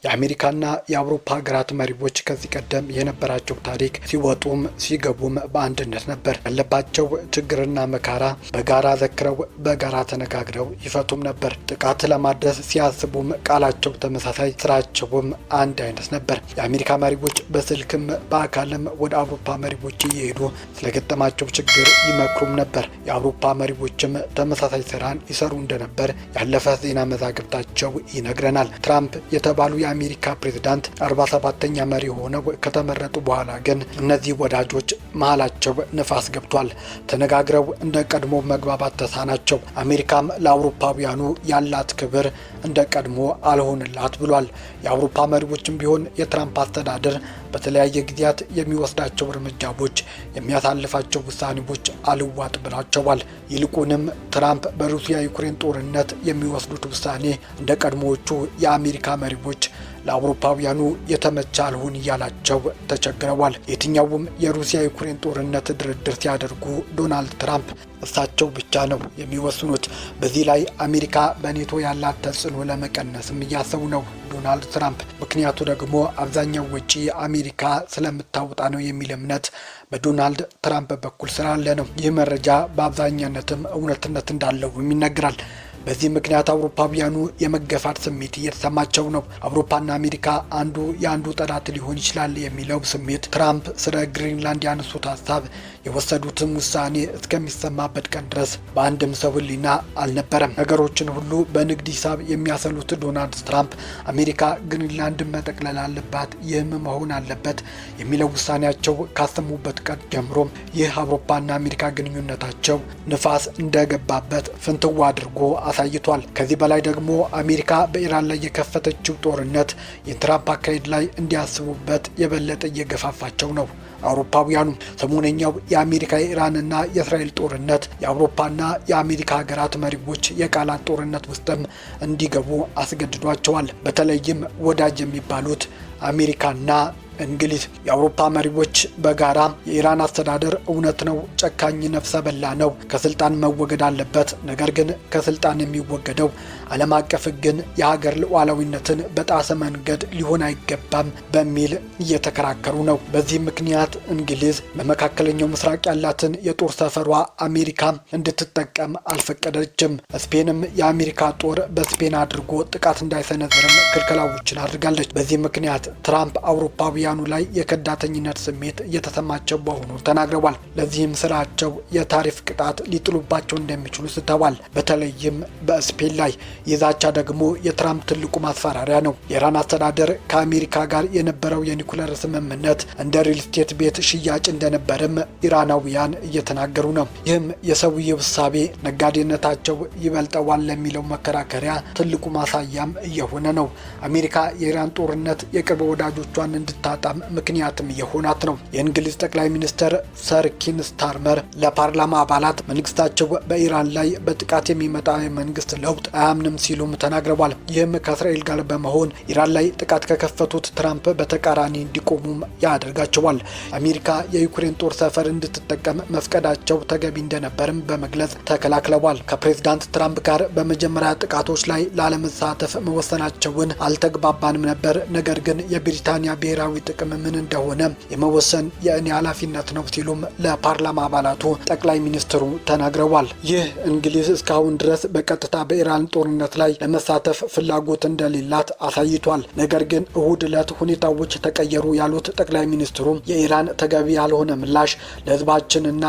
የአሜሪካና የአውሮፓ ሀገራት መሪዎች ከዚህ ቀደም የነበራቸው ታሪክ ሲወጡም ሲገቡም በአንድነት ነበር። ያለባቸው ችግርና መከራ በጋራ ዘክረው በጋራ ተነጋግረው ይፈቱም ነበር። ጥቃት ለማድረስ ሲያስቡም ቃላቸው ተመሳሳይ፣ ስራቸውም አንድ አይነት ነበር። የአሜሪካ መሪዎች በስልክም በአካልም ወደ አውሮፓ መሪዎች እየሄዱ ስለገጠማቸው ችግር ይመክሩም ነበር። የአውሮፓ መሪዎችም ተመሳሳይ ስራን ይሰሩ እንደነበር ያለፈ ዜና መዛግብታቸው ይነግረናል። ትራምፕ የተባሉ የአሜሪካ ፕሬዝዳንት 47ኛ መሪ ሆነው ከተመረጡ በኋላ ግን እነዚህ ወዳጆች መሃላቸው ንፋስ ገብቷል። ተነጋግረው እንደ ቀድሞ መግባባት ተሳናቸው። አሜሪካም ለአውሮፓውያኑ ያላት ክብር እንደ ቀድሞ አልሆንላት ብሏል። የአውሮፓ መሪዎችም ቢሆን የትራምፕ አስተዳደር በተለያየ ጊዜያት የሚወስዳቸው እርምጃዎች፣ የሚያሳልፋቸው ውሳኔዎች አልዋጥ ብላቸዋል። ይልቁንም ትራምፕ በሩሲያ ዩክሬን ጦርነት የሚወስዱት ውሳኔ እንደ ቀድሞዎቹ የአሜሪካ መሪዎች ለአውሮፓውያኑ የተመቸ አልሆን እያላቸው ተቸግረዋል። የትኛውም የሩሲያ ዩክሬን ጦርነት ድርድር ሲያደርጉ ዶናልድ ትራምፕ እሳቸው ብቻ ነው የሚወስኑት። በዚህ ላይ አሜሪካ በኔቶ ያላት ተጽዕኖ ለመቀነስም እያሰቡ ነው ዶናልድ ትራምፕ። ምክንያቱ ደግሞ አብዛኛው ወጪ አሜሪካ ስለምታወጣ ነው የሚል እምነት በዶናልድ ትራምፕ በኩል ስላለ ነው። ይህ መረጃ በአብዛኛነትም እውነትነት እንዳለውም ይነገራል። በዚህ ምክንያት አውሮፓውያኑ የመገፋት ስሜት እየተሰማቸው ነው። አውሮፓና አሜሪካ አንዱ የአንዱ ጠላት ሊሆን ይችላል የሚለው ስሜት ትራምፕ ስለ ግሪንላንድ ያነሱት ሀሳብ የወሰዱትም ውሳኔ እስከሚሰማበት ቀን ድረስ በአንድም ሰው ሕሊና አልነበረም። ነገሮችን ሁሉ በንግድ ሂሳብ የሚያሰሉት ዶናልድ ትራምፕ አሜሪካ ግሪንላንድን መጠቅለል አለባት፣ ይህም መሆን አለበት የሚለው ውሳኔያቸው ካሰሙበት ቀን ጀምሮም ይህ አውሮፓና አሜሪካ ግንኙነታቸው ንፋስ እንደገባበት ፍንትዋ አድርጎ አሳይቷል። ከዚህ በላይ ደግሞ አሜሪካ በኢራን ላይ የከፈተችው ጦርነት የትራምፕ አካሄድ ላይ እንዲያስቡበት የበለጠ እየገፋፋቸው ነው። አውሮፓውያኑ ሰሞነኛው የአሜሪካ የኢራንና የእስራኤል ጦርነት የአውሮፓና የአሜሪካ ሀገራት መሪዎች የቃላት ጦርነት ውስጥም እንዲገቡ አስገድዷቸዋል። በተለይም ወዳጅ የሚባሉት አሜሪካና እንግሊዝ የአውሮፓ መሪዎች በጋራ የኢራን አስተዳደር እውነት ነው፣ ጨካኝ ነፍሰ በላ ነው፣ ከስልጣን መወገድ አለበት። ነገር ግን ከስልጣን የሚወገደው ዓለም አቀፍ ሕግን የሀገር ሉዓላዊነትን በጣሰ መንገድ ሊሆን አይገባም በሚል እየተከራከሩ ነው። በዚህ ምክንያት እንግሊዝ በመካከለኛው ምስራቅ ያላትን የጦር ሰፈሯ አሜሪካ እንድትጠቀም አልፈቀደችም። ስፔንም የአሜሪካ ጦር በስፔን አድርጎ ጥቃት እንዳይሰነዝርም ክልከላዎችን አድርጋለች። በዚህ ምክንያት ትራምፕ አውሮፓውያኑ ላይ የከዳተኝነት ስሜት እየተሰማቸው መሆኑ ተናግረዋል። ለዚህም ስራቸው የታሪፍ ቅጣት ሊጥሉባቸው እንደሚችሉ ስተዋል። በተለይም በስፔን ላይ የዛቻ ደግሞ የትራምፕ ትልቁ ማስፈራሪያ ነው። የኢራን አስተዳደር ከአሜሪካ ጋር የነበረው የኒኩለር ስምምነት እንደ ሪል ስቴት ቤት ሽያጭ እንደነበርም ኢራናውያን እየተናገሩ ነው። ይህም የሰውየው እሳቤ ነጋዴነታቸው ይበልጠዋል ለሚለው መከራከሪያ ትልቁ ማሳያም እየሆነ ነው። አሜሪካ የኢራን ጦርነት የቅርብ ወዳጆቿን እንድታጣም ምክንያትም እየሆናት ነው። የእንግሊዝ ጠቅላይ ሚኒስትር ሰር ኪር ስታርመር ለፓርላማ አባላት መንግስታቸው በኢራን ላይ በጥቃት የሚመጣ የመንግስት ለውጥ አያምንም ሲሉም ተናግረዋል። ይህም ከእስራኤል ጋር በመሆን ኢራን ላይ ጥቃት ከከፈቱት ትራምፕ በተቃራኒ እንዲቆሙም ያደርጋቸዋል። አሜሪካ የዩክሬን ጦር ሰፈር እንድትጠቀም መፍቀዳቸው ተገቢ እንደነበርም በመግለጽ ተከላክለዋል። ከፕሬዝዳንት ትራምፕ ጋር በመጀመሪያ ጥቃቶች ላይ ላለመሳተፍ መወሰናቸውን አልተግባባንም ነበር፣ ነገር ግን የብሪታንያ ብሔራዊ ጥቅም ምን እንደሆነ የመወሰን የእኔ ኃላፊነት ነው ሲሉም ለፓርላማ አባላቱ ጠቅላይ ሚኒስትሩ ተናግረዋል። ይህ እንግሊዝ እስካሁን ድረስ በቀጥታ በኢራን ጦርነት ላይ ለመሳተፍ ፍላጎት እንደሌላት አሳይቷል። ነገር ግን እሁድ ዕለት ሁኔታዎች ተቀየሩ ያሉት ጠቅላይ ሚኒስትሩ የኢራን ተገቢ ያልሆነ ምላሽ ለሕዝባችንና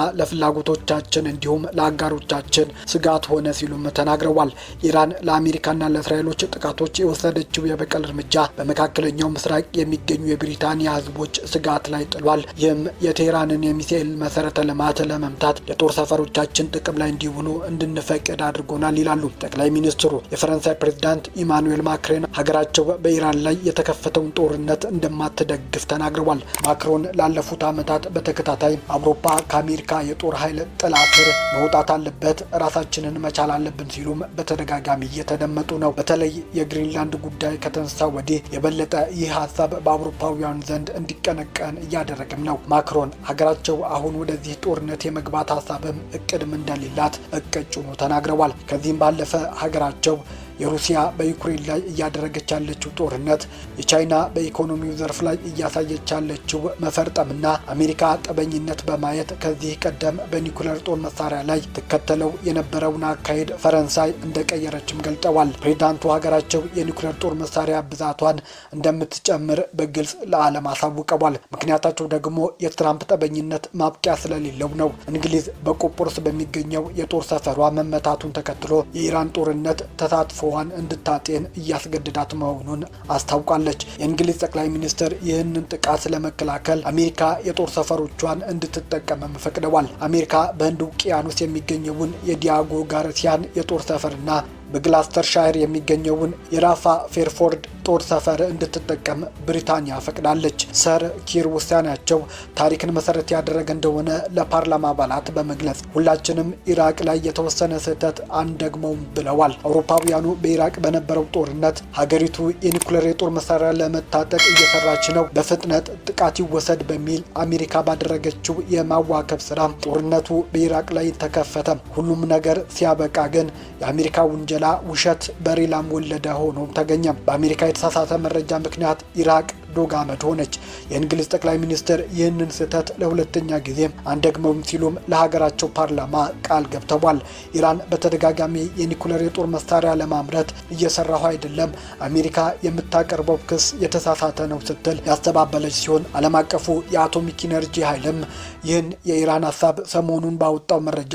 ለፍላጎቶቻችን እንዲሁም ለአጋሮቻችን ስጋት ሆነ ሲሉም ተናግረዋል። ኢራን ለአሜሪካና ለእስራኤሎች ጥቃቶች የወሰደችው የበቀል እርምጃ በመካከለኛው ምስራቅ የሚገኙ የብሪታንያ ሕዝቦች ስጋት ላይ ጥሏል። ይህም የቴህራንን የሚሳኤል መሰረተ ልማት ለመምታት የጦር ሰፈሮቻችን ጥቅም ላይ እንዲውሉ እንድንፈቅድ አድርጎናል ይላሉ ጠቅላይ ሚኒስትሩ። የፈረንሳይ ፕሬዝዳንት ኢማኑኤል ማክሮን ሀገራቸው በኢራን ላይ የተከፈተውን ጦርነት እንደማትደግፍ ተናግረዋል። ማክሮን ላለፉት ዓመታት በተከታታይ አውሮፓ ከአሜሪካ የጦር ኃይል ጥላ ስር መውጣት አለበት፣ ራሳችንን መቻል አለብን ሲሉም በተደጋጋሚ እየተደመጡ ነው። በተለይ የግሪንላንድ ጉዳይ ከተነሳ ወዲህ የበለጠ ይህ ሀሳብ በአውሮፓውያን ዘንድ እንዲቀነቀን እያደረገም ነው። ማክሮን ሀገራቸው አሁን ወደዚህ ጦርነት የመግባት ሀሳብም እቅድም እንደሌላት እቅጩ ተናግረዋል። ከዚህም ባለፈ ሀገራቸው የሩሲያ በዩክሬን ላይ እያደረገች ያለችው ጦርነት፣ የቻይና በኢኮኖሚው ዘርፍ ላይ እያሳየች ያለችው መፈርጠምና አሜሪካ ጠበኝነት በማየት ከዚህ ቀደም በኒኩሌር ጦር መሳሪያ ላይ ትከተለው የነበረውን አካሄድ ፈረንሳይ እንደቀየረችም ገልጠዋል። ፕሬዝዳንቱ ሀገራቸው የኒኩሌር ጦር መሳሪያ ብዛቷን እንደምትጨምር በግልጽ ለዓለም አሳውቀዋል። ምክንያታቸው ደግሞ የትራምፕ ጠበኝነት ማብቂያ ስለሌለው ነው። እንግሊዝ በቆጵሮስ በሚገኘው የጦር ሰፈሯ መመታቱን ተከትሎ የኢራን ጦርነት ተሳትፎዋን እንድታጤን እያስገድዳት መሆኑን አስታውቃለች። የእንግሊዝ ጠቅላይ ሚኒስትር ይህንን ጥቃት ለመከላከል አሜሪካ የጦር ሰፈሮቿን እንድትጠቀምም ፈቅደዋል። አሜሪካ በህንድ ውቅያኖስ የሚገኘውን የዲያጎ ጋርሲያን የጦር ሰፈርና በግላስተርሻየር የሚገኘውን የራፋ ፌርፎርድ ጦር ሰፈር እንድትጠቀም ብሪታንያ ፈቅዳለች። ሰር ኪር ውሳኔያቸው ታሪክን መሰረት ያደረገ እንደሆነ ለፓርላማ አባላት በመግለጽ ሁላችንም ኢራቅ ላይ የተወሰነ ስህተት አንደግመውም ብለዋል። አውሮፓውያኑ በኢራቅ በነበረው ጦርነት ሀገሪቱ የኒኩሌር የጦር መሳሪያ ለመታጠቅ እየሰራች ነው፣ በፍጥነት ጥቃት ይወሰድ በሚል አሜሪካ ባደረገችው የማዋከብ ስራ ጦርነቱ በኢራቅ ላይ ተከፈተ። ሁሉም ነገር ሲያበቃ ግን የአሜሪካ ውንጀላ ውሸት በሪላም ወለደ ሆኖ ተገኘ። በአሜሪካ የተሳሳተ መረጃ ምክንያት ኢራቅ ዶግ አመድ ሆነች። የእንግሊዝ ጠቅላይ ሚኒስትር ይህንን ስህተት ለሁለተኛ ጊዜ አንደግመውም ሲሉም ለሀገራቸው ፓርላማ ቃል ገብተዋል። ኢራን በተደጋጋሚ የኒኩሌር የጦር መሳሪያ ለማምረት እየሰራሁ አይደለም፣ አሜሪካ የምታቀርበው ክስ የተሳሳተ ነው ስትል ያስተባበለች ሲሆን ዓለም አቀፉ የአቶሚክ ኢነርጂ ኃይልም ይህን የኢራን ሀሳብ ሰሞኑን ባወጣው መረጃ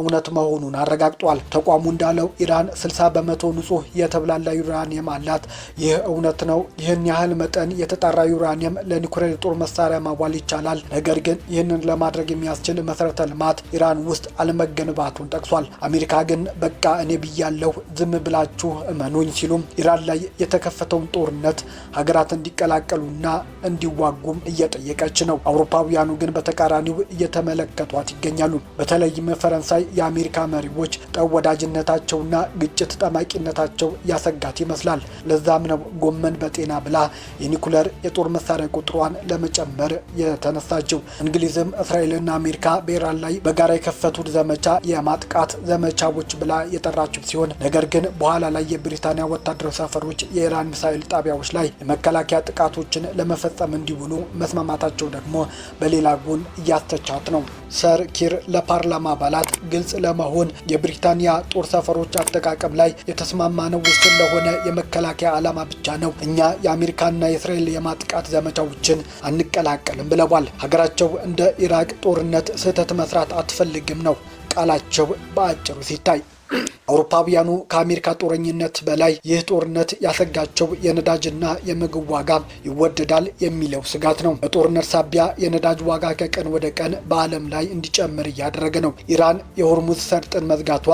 እውነት መሆኑን አረጋግጧል። ተቋሙ እንዳለው ኢራን 60 በመቶ ንጹህ የተብላላ ዩራኒየም አላት። ይህ እውነት ነው። ይህን ያህል መጠን የተጣራ ዩራኒየም ለኒኩሌር የጦር መሳሪያ ማዋል ይቻላል። ነገር ግን ይህንን ለማድረግ የሚያስችል መሰረተ ልማት ኢራን ውስጥ አለመገንባቱን ጠቅሷል። አሜሪካ ግን በቃ እኔ ብያለሁ፣ ዝም ብላችሁ እመኑኝ ሲሉም ኢራን ላይ የተከፈተውን ጦርነት ሀገራት እንዲቀላቀሉና እንዲዋጉም እየጠየቀች ነው። አውሮፓውያኑ ግን በተቃራኒው እየተመለከቷት ይገኛሉ። በተለይም ፈረንሳይ የአሜሪካ መሪዎች ጠብ ወዳጅነታቸውና ግጭት ጠማቂነታቸው ያሰጋት ይመስላል። ለዛም ነው ጎመን በጤና ብላ የኒኩሌር የጦር መሳሪያ ቁጥሯን ለመጨመር የተነሳችው። እንግሊዝም እስራኤልና አሜሪካ በኢራን ላይ በጋራ የከፈቱት ዘመቻ የማጥቃት ዘመቻዎች ብላ የጠራችው ሲሆን ነገር ግን በኋላ ላይ የብሪታንያ ወታደራዊ ሰፈሮች የኢራን ሚሳኤል ጣቢያዎች ላይ የመከላከያ ጥቃቶችን ለመፈጸም እንዲውሉ መስማማታቸው ደግሞ በሌላ ጎን እያስተቻት ነው። ሰር ኪር ለፓርላማ አባላት ግልጽ ለመሆን የብሪታንያ ጦር ሰፈሮች አጠቃቀም ላይ የተስማማነው ውስን ለሆነ የመከላከያ ዓላማ ብቻ ነው፣ እኛ የአሜሪካና የእስራኤል የማጥቃት ዘመቻዎችን አንቀላቀልም ብለዋል። ሀገራቸው እንደ ኢራቅ ጦርነት ስህተት መስራት አትፈልግም ነው ቃላቸው በአጭሩ ሲታይ። አውሮፓውያኑ ከአሜሪካ ጦረኝነት በላይ ይህ ጦርነት ያሰጋቸው የነዳጅና የምግብ ዋጋ ይወደዳል የሚለው ስጋት ነው። በጦርነት ሳቢያ የነዳጅ ዋጋ ከቀን ወደ ቀን በዓለም ላይ እንዲጨምር እያደረገ ነው። ኢራን የሆርሙዝ ሰርጥን መዝጋቷ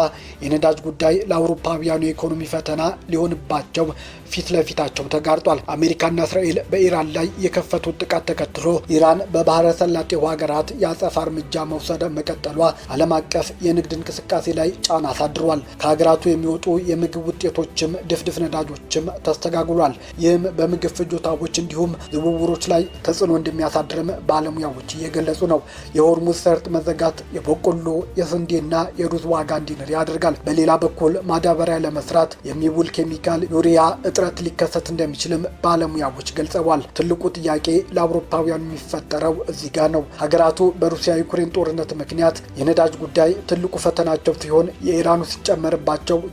የነዳጅ ጉዳይ ለአውሮፓውያኑ የኢኮኖሚ ፈተና ሊሆንባቸው ፊት ለፊታቸው ተጋርጧል። አሜሪካና እስራኤል በኢራን ላይ የከፈቱት ጥቃት ተከትሎ ኢራን በባህረ ሰላጤው ሀገራት የአጸፋ እርምጃ መውሰድ መቀጠሏ ዓለም አቀፍ የንግድ እንቅስቃሴ ላይ ጫና አሳድሯል። ከሀገራቱ የሚወጡ የምግብ ውጤቶችም ድፍድፍ ነዳጆችም ተስተጋግሏል። ይህም በምግብ ፍጆታዎች እንዲሁም ዝውውሮች ላይ ተጽዕኖ እንደሚያሳድርም ባለሙያዎች እየገለጹ ነው። የሆርሙዝ ሰርጥ መዘጋት የበቆሎ የስንዴና የሩዝ ዋጋ እንዲንር ያደርጋል። በሌላ በኩል ማዳበሪያ ለመስራት የሚውል ኬሚካል ዩሪያ እጥረት ሊከሰት እንደሚችልም ባለሙያዎች ገልጸዋል። ትልቁ ጥያቄ ለአውሮፓውያኑ የሚፈጠረው እዚህ ጋር ነው። ሀገራቱ በሩሲያ ዩክሬን ጦርነት ምክንያት የነዳጅ ጉዳይ ትልቁ ፈተናቸው ሲሆን የኢራኑ ሲጨመርባቸው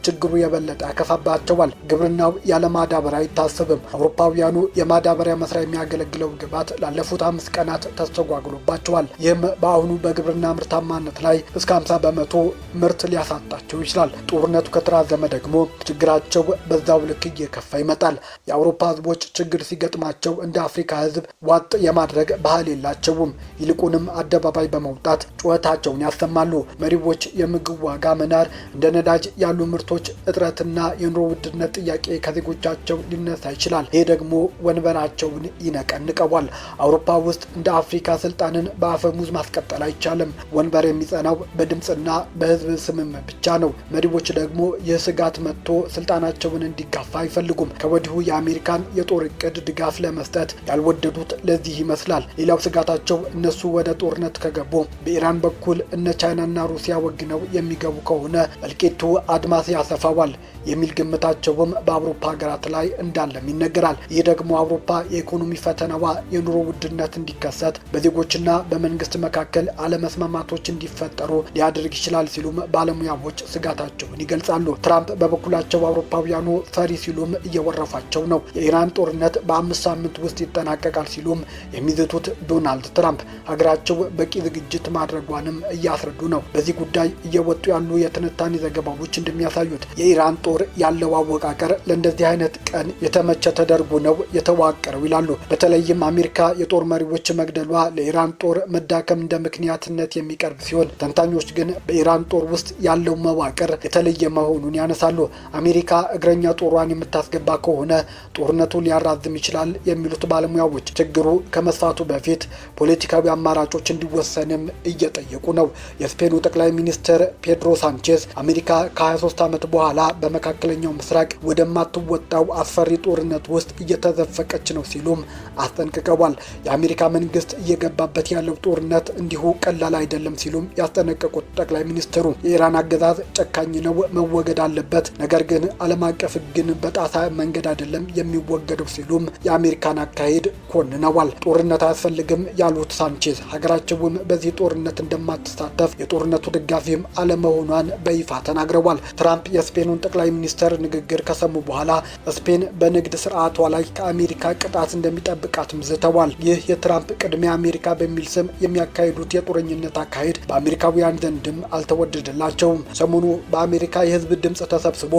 ችግሩ የበለጠ ያከፋባቸዋል። ግብርናው ያለ ማዳበሪያ አይታሰብም። አውሮፓውያኑ የማዳበሪያ መስሪያ የሚያገለግለው ግብዓት ላለፉት 5 ቀናት ተስተጓጉሎባቸዋል። ይህም በአሁኑ በግብርና ምርታማነት ላይ እስከ 50 በመቶ ምርት ሊያሳጣቸው ይችላል። ጦርነቱ ከተራዘመ ደግሞ ችግራቸው በዛው ልክ እየከፋ ይመጣል። የአውሮፓ ህዝቦች ችግር ሲገጥማቸው እንደ አፍሪካ ህዝብ ዋጥ የማድረግ ባህል የላቸውም። ይልቁንም አደባባይ በመውጣት ጩኸታቸውን ያሰማሉ። መሪዎች የምግብ ዋጋ መናር፣ እንደ ነዳጅ ያሉ ምርቶች እጥረትና የኑሮ ውድነት ጥያቄ ከዜጎቻቸው ሊነሳ ይችላል። ይህ ደግሞ ወንበራቸውን ይነቀንቀዋል። አውሮፓ ውስጥ እንደ አፍሪካ ስልጣንን በአፈሙዝ ማስቀጠል አይቻልም። ወንበር የሚጸናው በድምፅና በህዝብ ስምም ብቻ ነው። መሪዎች ደግሞ ይህ ስጋት መጥቶ ስልጣናቸውን እንዲጋፋ አይፈልጉም። ከወዲሁ የአሜሪካን የጦር እቅድ ድጋፍ ለመስጠት ያልወደዱት ለዚህ ይመስላል። ሌላው ስጋታቸው እነሱ ወደ ጦርነት ከገቡ በኢራን በኩል እነ ቻይናና ሩሲያ ወግነው የሚገቡ ከሆነ እልቂቱ አድማስ ያሰፋዋል የሚል ግምታቸውም በአውሮፓ ሀገራት ላይ እንዳለም ይነገራል። ይህ ደግሞ አውሮፓ የኢኮኖሚ ፈተናዋ የኑሮ ውድነት እንዲከሰት በዜጎችና በመንግስት መካከል አለመስማማቶች እንዲፈጠሩ ሊያደርግ ይችላል ሲሉም ባለሙያዎች ስጋታቸውን ይገልጻሉ። ትራምፕ በበኩላቸው አውሮፓውያኑ ፈሪ ሲሉም እየወረፋቸው ነው። የኢራን ጦርነት በ5 ሳምንት ውስጥ ይጠናቀቃል ሲሉም የሚዝቱት ዶናልድ ትራምፕ ሀገራቸው በቂ ዝግጅት ማድረጓንም እያስረዱ ነው። በዚህ ጉዳይ እየወጡ ያሉ የትንታኔ ዘገባዎች እንደሚያሳዩት የኢራን ጦር ያለው አወቃቀር ለእንደዚህ አይነት ቀን የተመቸ ተደርጎ ነው የተዋቀረው ይላሉ። በተለይም አሜሪካ የጦር መሪዎች መግደሏ ለኢራን ጦር መዳከም እንደ ምክንያትነት የሚቀርብ ሲሆን፣ ተንታኞች ግን በኢራን ጦር ውስጥ ያለው መዋቅር የተለየ መሆኑን ያነሳሉ። አሜሪካ እግረኛ ጦሯን የምታስገባ ከሆነ ጦርነቱ ሊያራዝም ይችላል የሚሉት ባለሙያዎች ችግሩ ከመስፋቱ በፊት ፖለቲካዊ አማራጮች እንዲወሰንም እየጠየቁ ነው። የስፔኑ ጠቅላይ ሚኒስትር ፔድሮ ሳንቼዝ አሜሪካ ከ23 ዓመት በኋላ በመካከለኛው ምስራቅ ወደማትወጣው አስፈሪ ጦርነት ውስጥ እየተዘፈቀች ነው ሲሉም አስጠንቅቀዋል። የአሜሪካ መንግስት እየገባበት ያለው ጦርነት እንዲሁ ቀላል አይደለም ሲሉም ያስጠነቀቁት ጠቅላይ ሚኒስትሩ የኢራን አገዛዝ ጨካኝ ነው፣ መወገድ አለበት፣ ነገር ግን ዓለም አቀፍ ሕግን በጣሳ መንገድ አይደለም የሚወገደው ሲሉም የአሜሪካን አካሄድ ኮንነዋል። ጦርነት አያስፈልግም ያሉት ሳንቼዝ ሀገራቸውም በዚህ ጦርነት እንደማትሳተፍ የጦርነቱ ደጋፊም አለመሆኗን በይፋ ተናግረዋል። ትራምፕ የስፔኑን ጠቅላይ ሚኒስትር ንግግር ከሰሙ በኋላ ስፔን በንግድ ስርዓቷ ላይ ከአሜሪካ ቅጣት እንደሚጠብቃትም ዝተዋል። ይህ የትራምፕ ቅድሚያ አሜሪካ በሚል ስም የሚያካሂዱት የጦረኝነት አካሄድ በአሜሪካውያን ዘንድም አልተወደደላቸውም። ሰሞኑ በአሜሪካ የህዝብ ድምፅ ተሰብስቦ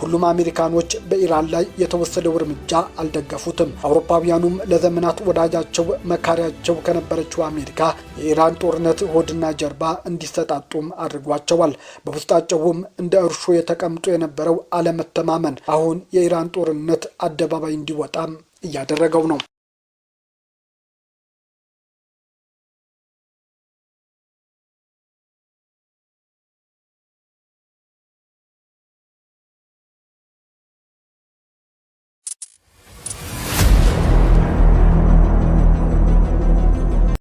ሁሉም አሜሪካኖች በኢራን ላይ የተወሰደው እርምጃ አልደገፉትም። አውሮፓውያኑም ለዘመናት ወዳጃቸው መካሪያቸው ከነበረችው አሜሪካ የኢራን ጦርነት ሆድና ጀርባ እንዲሰጣጡም አድርጓቸዋል። በውስጣቸውም እንደ እርሾ የተቀምጦ የነበረው አለመተማመን አሁን የኢራን ጦርነት አደባባይ እንዲወጣም እያደረገው ነው።